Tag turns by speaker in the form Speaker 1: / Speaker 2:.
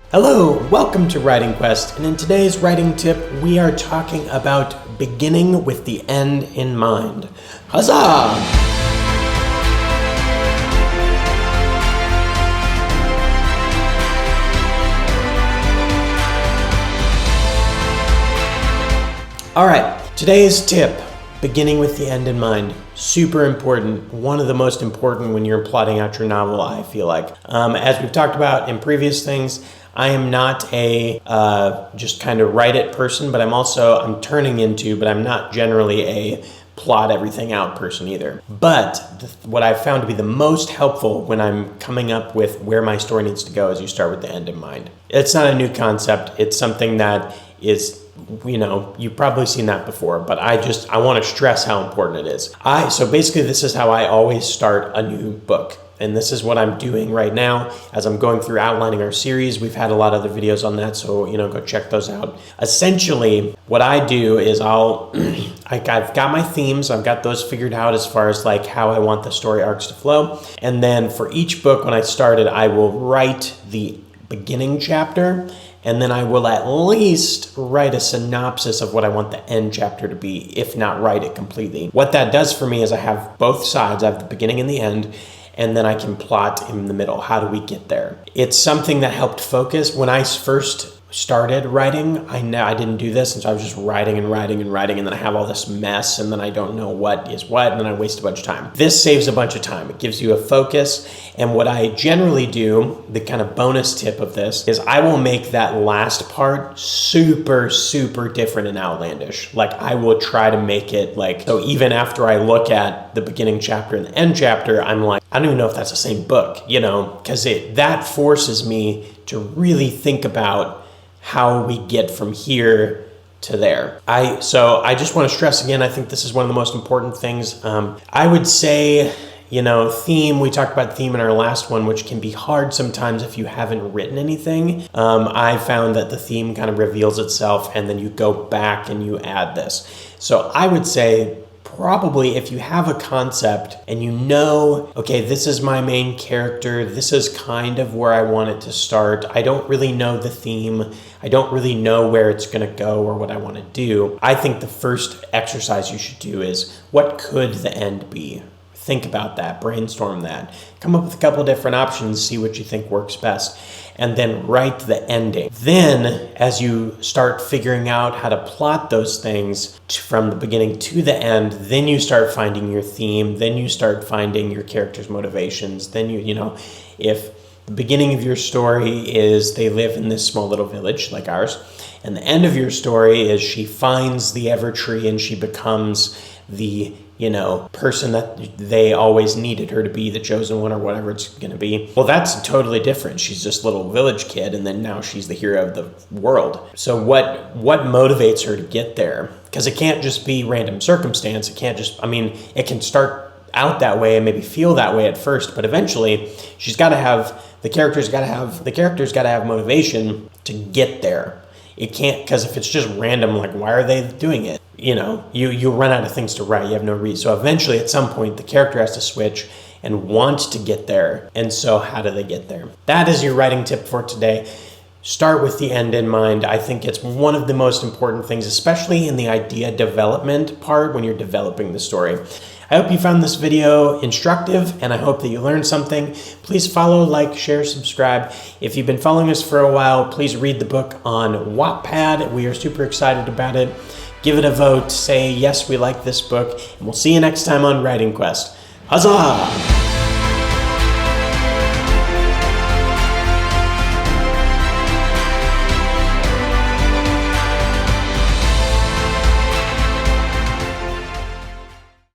Speaker 1: Hello, welcome to Writing Quest, and in today's writing tip, we are talking about beginning with the end in mind. Huzzah! All right, today's tip, beginning with the end in mind. Super important, one of the most important when you're plotting out your novel, I feel like. As we've talked about in previous things, I am not a just kind of write it person, but I'm not generally a plot everything out person either. But what I've found to be the most helpful when I'm coming up with where my story needs to go is you start with the end in mind. It's not a new concept. It's something that is, you've probably seen that before, but I want to stress how important it is. So basically this is how I always start a new book. And this is what I'm doing right now as I'm going through outlining our series. We've had a lot of other videos on that, so go check those out. Essentially, what I do is I've got my themes. I've got those figured out as far as like how I want the story arcs to flow. And then for each book, when I started, I will write the beginning chapter, and then I will at least write a synopsis of what I want the end chapter to be, if not write it completely. What that does for me is I have both sides. I have the beginning and the end, and then I can plot in the middle. How do we get there? It's something that helped focus. When I first started writing, I didn't do this, and so I was just writing, and then I have all this mess, and then I don't know what is what, and then I waste a bunch of time. This saves a bunch of time. It gives you a focus, and what I generally do, the kind of bonus tip of this, is I will make that last part super, super different and outlandish. Like, I will try to make it so even after I look at the beginning chapter and the end chapter, I'm like, I don't even know if that's the same book, because that forces me to really think about how we get from here to there. So I just want to stress again, I think this is one of the most important things. I would say, theme, we talked about theme in our last one, which can be hard sometimes if you haven't written anything. I found that the theme kind of reveals itself, and then you go back and you add this. So I would say, probably if you have a concept and okay, this is my main character, this is kind of where I want it to start. I don't really know the theme. I don't really know where it's going to go or what I want to do. I think the first exercise you should do is, what could the end be? Think about that, brainstorm that, come up with a couple of different options, see what you think works best, and then write the ending. Then, as you start figuring out how to plot those things from the beginning to the end, then you start finding your theme, then you start finding your character's motivations, then if the beginning of your story is they live in this small little village like ours, and the end of your story is she finds the Evertree and she becomes the person that they always needed her to be, the chosen one or whatever it's going to be. Well, that's totally different. She's this little village kid, and then now she's the hero of the world. So what motivates her to get there? Because it can't just be random circumstance. It can't just, it can start out that way and maybe feel that way at first, but eventually the character's got to have motivation to get there. It can't, because if it's just random, like, why are they doing it? You run out of things to write. You have no reason. So eventually, at some point, the character has to switch and want to get there. And so how do they get there? That is your writing tip for today. Start with the end in mind. I think it's one of the most important things, especially in the idea development part when you're developing the story. I hope you found this video instructive, and I hope that you learned something. Please follow, like, share, subscribe. If you've been following us for a while, please read the book on Wattpad. We are super excited about it. Give it a vote. Say, yes, we like this book. And we'll see you next time on Writing Quest. Huzzah!